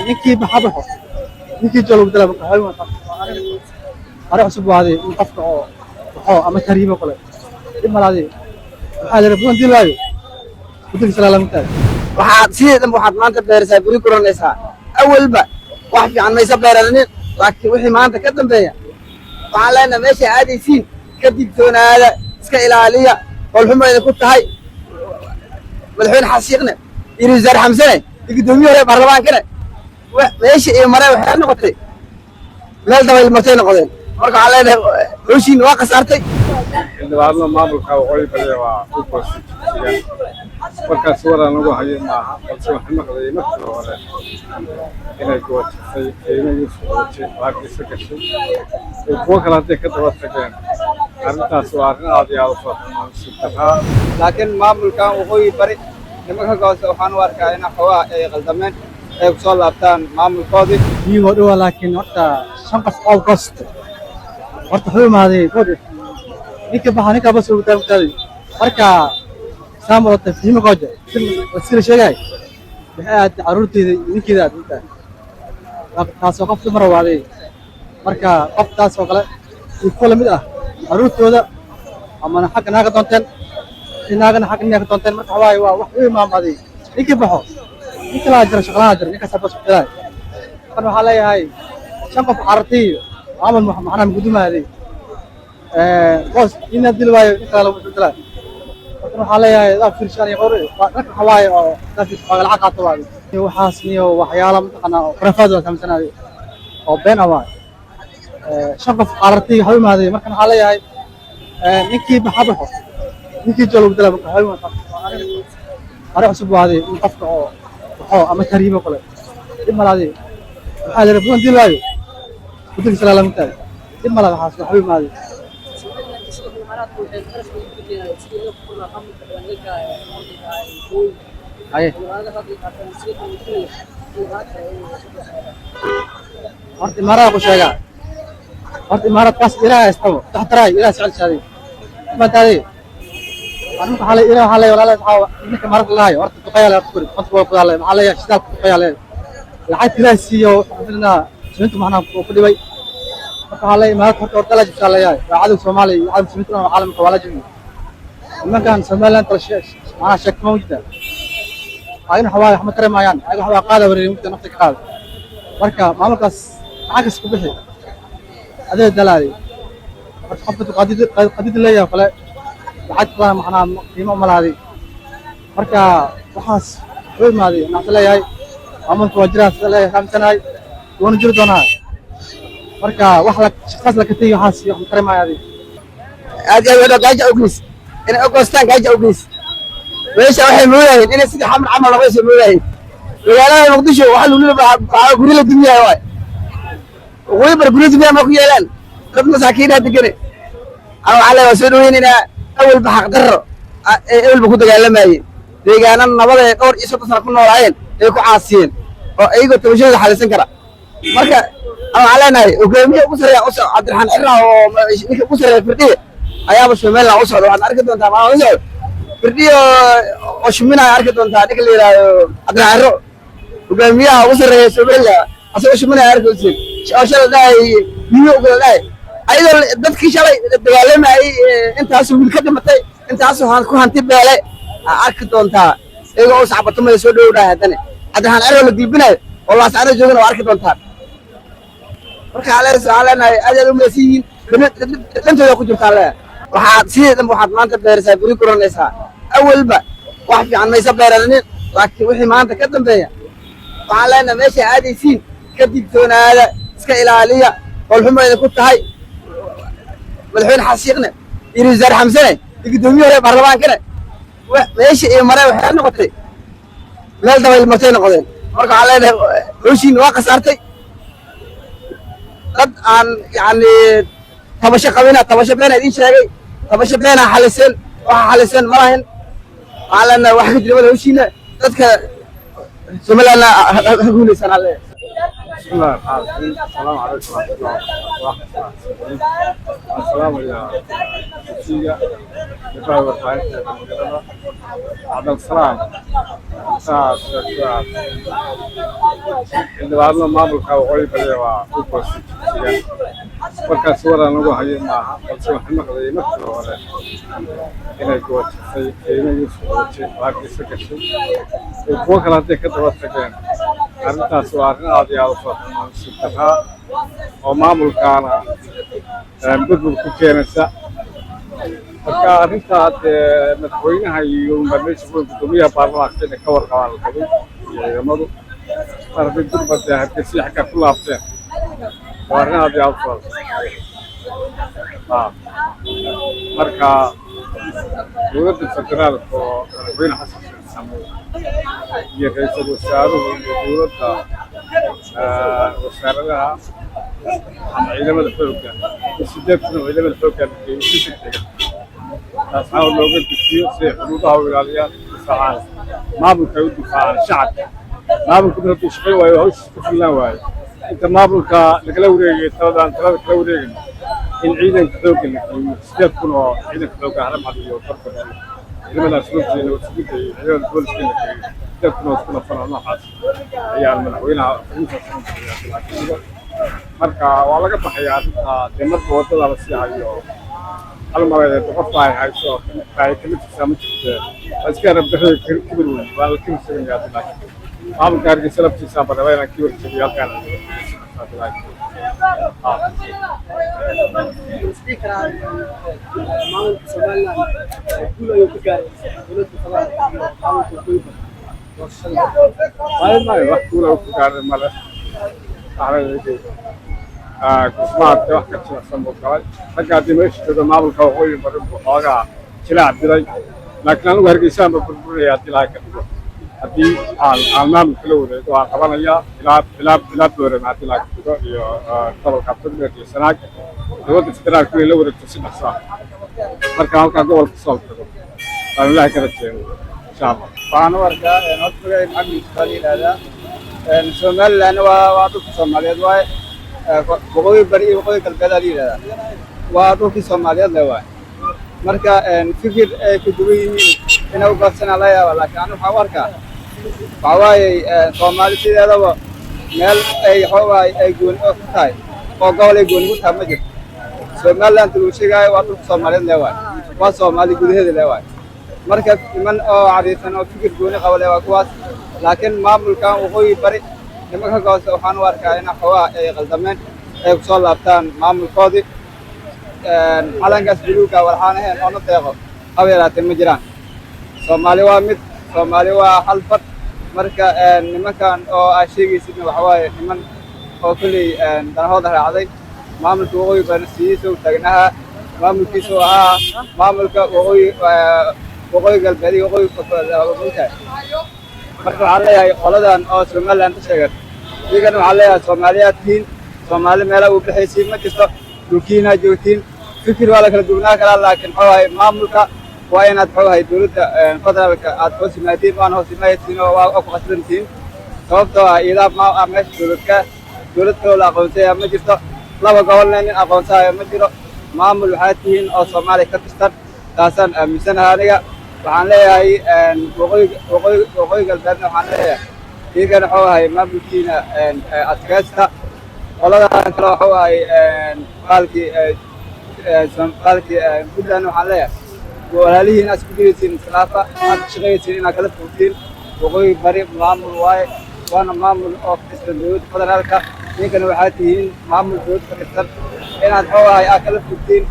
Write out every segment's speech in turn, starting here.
ninkii baxabaxo ninkii joogo bedela marka hal hore cusub waaday in qofka oo waxoo ama tariibo kale dib malaadi waxaa la rabaa dilaayo bedel salaamu tahay waxaad sideedan waxaad maanta beeraysaa buri koronaysaa awalba wax fiican maysa beeranin laakiin wixii maanta ka dambeeya waxaan leenahay meesha aadaysiin ka digtoonaada iska ilaaliya qolxumayda ku tahay madaxweyne xasiiqne iyo wasaare xamsane iyo guddoomiye hore baarlamaankane meesha iyo mare waxay noqotay meel dabayl martay noqdeen marka waxaan leenahay hawshiina waa khasaartay xildhibaanada maamulka waqooyi bari waa u boosiyeen markaas waran lagu hayo maaha balse waxay maqlayay markii hore inay goosatay qiimihii socotay lacagtiisa gashay kuwa kale hadday ka daba tageen arrintaas waa arrin aad iyo aad u farxan laakiin maamulkan waqooyi bari nimanka goose waxaan u arkaa in xawaa ay qaldameen ay ku soo laabtaan maamulkoodii iyagoo dhawaa laakiin horta shan qof oo gost horta wuxuu imaaday kodi ninka baxa ninka bas ugu taagtay marka saamada fiimo gooja sida sheegay waxaad caruurteeda ninkeeda aad inta taas oo qof dumar waaday marka qof taas oo kale kula mid ah caruurtooda ama xaq naaga doonteen inaagana xaq naaga doonteen marka waay waa wax uu imaamaday ninkii baxo ninka la jira shaqalaha jira ninka sabas ku jiray kan waxa leeyahay shan qof carartii amal maxana gudumaaday boos ina dilwaayo ninka la wuxuu dilay kan waxa leeyahay daa fiirshan iyo qori dadka xawaay oo dadka qagal caqato waaday waxaas niyo waxyaalo maqana qarafaad oo samsanaaday oo been awaay shan qof carartii waxa imaaday markan waxa leeyahay ninkii baxabaxo ninkii joogo bedela marka hore cusub waaday in qofka oo waxoo ama tariibo kale dib malaadi waxaa la rabaa dilaayo bedel salaamu tahay dib malaadi waxaas waxa imaaday aye horta imaaraha ku sheegaa horta imaaraadkaas ilaaha istabo taxtaraay ilaah socod shaaday maantaaday anuu waxa la ilaaha waxa la walaalaha waxa ninka imaaraad lahayo horta duqayaal horta kuri qofka waa qadaale waxa la yahay shidaalka duqayaal lacag ilaaha siiyo xafidna suunta maxna ku dhibay marka waxa la imaaraad horta la jibshaa la yahay cadow Soomaaliya iyo cadow Soomaaliya oo caalamka wala jibin nimankan Soomaaliland talsheesh macna shak ma wajda ayna xawaa Axmed Kareemayaan ayaga waxa qaada wareey muddo nafta ka qaada marka maamulkaas lacag isku bixi adee dalaali qofka qadid leeyahay kale lacag badan maxna qiimo malaadi marka waxaas way maadi naxta leeyahay maamulka wajiraas leeyahay xamsanaay doon jir doonaa marka wax la shaqas la katay waxaas iyo Kareemayaan aad iyo aad gaaja oglis in ogostaan gaaja oglis meesha waxay mooyeen in sida xamar camal lagu soo mooyeen magaalada Muqdisho waxa lagu leeyahay guri la dumiyaa waay way bar guri dumiyaa ma ku yeelan dad masaakiin ah degan ama ala soo dhaweynina awal ba xaq darro awal ba ku dagaalamayeen deegaanada nabad ee dhowr iyo 30 sano ku noolaayeen ay ku caasiyeen oo ayaga tabashada xalisan kara marka ama aleenahay hogaamiye ugu sareeya Cabdiraxmaan Cirra oo ninka ugu sareeya firdhiye ayaaba Soomaaliland u socdo waxaad arki doontaa maalinta firdhiye oo shuminaya arki doontaa ninka la yiraahdo Cabdiraxmaan Cirra hogaamiyaha ugu sareeya Soomaaliland asoo shuminaya arki doontaa shalay niyo ugu leeyahay ayadoo dadkii shalay dagaalamay intaas wiil ka dhimatay intaas waxaan ku hanti beelay arki doontaa iyagoo u sacbatumay soo dhowraa hadana Cabdiraxmaan Cirra la gilbinayo oo la saaro joogana arki doontaa marka aleenahay aad u meesiin dantooda ku jirta alle waxaad sideedan waxaad maanta beeraysaa buri koronaysaa awalba wax fiican maysa beeranin laakiin wixii maanta ka dambeeya waxaan leenahay meesha aadaysiin ka digtoonaada iska ilaaliya qolxumayda ku tahay madaxweyne xasiiqne iyo wasaare xamsane iyo guddoomiye hore baarlamaankane meesha iyo mare waxay noqotay meel dabayl martay noqdeen marka waxaan leenahay hawshiina waa khasaartay dad aan yani tabasho qabina tabasho been idin sheegay tabasho been xalisan waxa xalisan ma lahayn waxaan leenahay wax ka jira hawshiina dadka Soomaaliland ha guulaysan alle بسم الله الرحمن الرحيم السلام عليكم ورحمة الله وبركاته السلام يا سيدي يقرأ ورقة عبد السلام اللي بعدنا ما بلقى وقولي بدي وأوبس marka suura lagu hayo maaha balse waxaan maqlay markii hore inay go'aysay inay soo waajibkiisa gashay kuwa kale hadday ka daba tageen arrintaas waa arrin aad iyo aad u faa'iideysan oo maamulkaana bedel ku keenaysa marka arrintaa madaxweynaha iyo barnaamijka gudoomiyaha baarlamaanka inay ka warqabaan la qabay ciidamadu arrin durbada hargeysa xagga ku laabteen وارنا هذه أفضل. مركا دولة الفدرال وين حسب السمو يرئيس الوزراء ودولة وزراء لها عن علم الحوكة السداد من علم الحوكة في سكتة أصحاب اللغة الكثير سيحدودها والعاليات السعادة ما بكون دفاع عن الشعب ما بكون تشغيل ويهوش في الله inta maamulka lagala wareegay talada kala wareegay in ciidanka xoogga la sideed kun oo ciidanka xoogga haramad iyo farqo ilmaha suuqyada oo sugidda ciidanka booliska la keenay sideed kun oo kuna farxo xaas ayaa madaxweynaha marka waa laga baxayaa deemarka wadada la sii hayo hal mar ay qof ay hayso ay kamid tahay askar rabbi kibir weyn waa la kimsan yahay عم كارجي سلبتي سافر وين كيور تبي أكان ما يروح كل أفكار ماله على ذي كسمات واحد كذا سمو كوال فكادي مش كذا ما بقى هو يمر بحاجة كلا عبدالله لكن أنا كارجي سامر بربري عبدالله كذا haddii aan maamulka la wareego waan qabanayaa ilaa dooran ilaa kudo iyo gobolka Puntland iyo Sanaag dowladda federaalka la wareegto si dhaqso ah marka halka gobolka soo tago aan ilaahay ka rajeeyo insha Allah waxaan warkaa nodkay magis qaliilada Soomaaliland waa dadka Soomaaliyeed waay boqoy bari boqoy galbeed aliilada waa dadka Soomaaliyeed leeyahay marka fikir ay ku duwan yihiin inay u qabsan la yaab laakiin anu waxaan warkaa waxawaaye Soomaali sideedaba meel ay xoogaay ay goon u tahay oo gobol ay goon u tahay ma jirto Soomaaliland uu sheegay waa dadka Soomaaliyeed leeyahay waa Soomaali gudaheeda leeyahay marka man oo cariisan oo fikir gooni qabo leeyahay kuwaas laakiin maamulkan waqooyi bari nimanka go'aas waxaan warkaa in xawaa ay qaldameen ay ku soo laabtaan maamulkoodii calankaas buluuga waxaan ahayn oo nadeeqo habeelaatay ma jiraan Soomaali waa mid Soomaali waa hal fad marka nimankan oo ay sheegaysidna waxa waaye niman oo kulli danahooda raacday maamulka waqooyi bari siisoo taagnaha maamulkiisu ahaa maamulka waqooyi galbeed iyo waqooyi koonfur marka waxaan leeyahay qoladan oo Soomaaliland sheegay iyagana waxaan leeyahay Soomaaliyaadkiin Soomaali meel u bixisay ma jirto dhulkiina joogtiin fikir wala kala duwanaa kala laakiin xawaaye maamulka waa inaad xawaaye dawladda federaalka aad hoos yimaadeen waan hoos yimaadeen oo waa ku qasbantiin sababtoo ah ilaa ma meesha dawladda la aqoonsay ma jirto laba gobolna in aqoonsay ma jiro maamul waxaad tihiin oo Soomaali ka tirsan taasaan aaminsanahay aniga waxaan leeyahay waqooyi galbeedna waxaan leeyahay iyagana xawaaye maamulkiina adkaysta qoladan kale waxawaaye qalkii Puntland waxaan leeyahay walaalihiin isku jiraysiin khilaafa aad shaqaysiin inaad kala fogtiin waqooyi bari maamul waaye waana maamul oo tirsan dowladda federaalka ninkana waxaad tihiin maamul dowladda ka tirsan inaad xawaaye aad kala fogtiin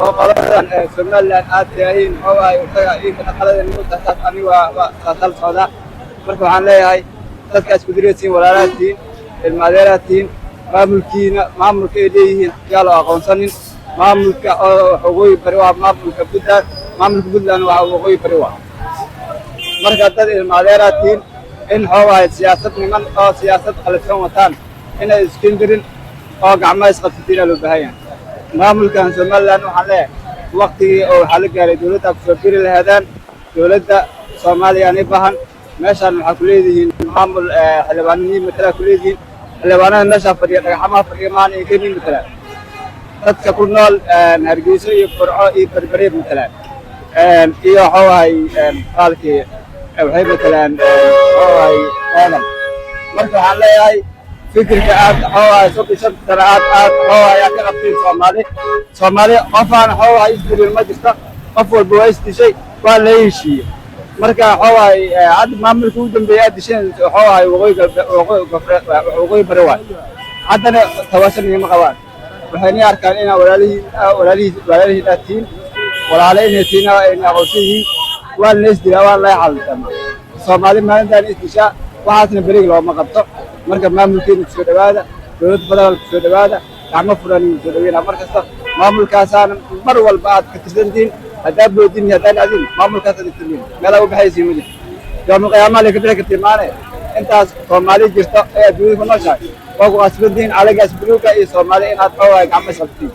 oo qoladan Soomaaliland aad tihiin xawaaye utaga inkana qaladan u taxtaas aniga waa tal socda marka waxaan leeyahay dadka isku jiraysiin walaalaadtiin ilmaadeeraadtiin maamulka ay leeyihiin yaa loo aqoonsanin maamulka oo waqooyi bari waa maamulka Puntland waa waqooyi bari waa marka dad ilmaadeeraadtiin in xoogahay siyaasad niman oo siyaasad qalafsan wataan inay iskin dirin oo gacmaha isqabsatiin loo baahan yahay maamulkan Soomaaliland waxaan leeyahay waqtigii oo waxa la gaaray dawladda ku soo biri lahaadaan dawladda Soomaaliya ay baahan meeshan waxa ku leeyihiin maamul xilbaanimo matala ku leeyihiin xildhibaanada meesha fadhiya dhagaxamaha fadhiya maana ay keenin matalaan dadka ku nool hargeyso iyo burco iyo berbere matalaan iyo waxawaay qaalkii waxay matalaan waxawaay aadan marka waxaan leeyahay fikirka aad waxawaay soddon shan sano aad waxawaay aad ka qabtiin soomaali qofaan waxawaay isdilin ma jirta qof walba waa isdishay waa la heshiiyey marka waxawaay hadda maamulka ugu dambeeya aad disheen waxawaay waqooyi bari waay haddana tabashan igama qabaan waxayna arkaan inaa walaalihii dhaatiin walaale inay tiina ayna aqoonsan yihiin waa la isdilaa waa la xalintama soomaali maalintaan isdishaa waxaasna beriga looma qabto marka maamulkeena kusoo dhawaada dowladda federaalka kusoo dhawaada gacmo furan kusoo dhaweynaa mar kasta maamulkaasaana mar walba aad ka tirsantihiin haddaad boodin haddaan adin maamulkaasaad igtirliin meelaa u baxaysiin ma jirto yoomal qiyaamaha lay ka bixi kartiin maane intaas soomaali jirto ee adduunyada ku nooshahay waa ku qasbantihiin calagaas buluuga iyo soomaali inaad xoogaay gacmo isqabtiin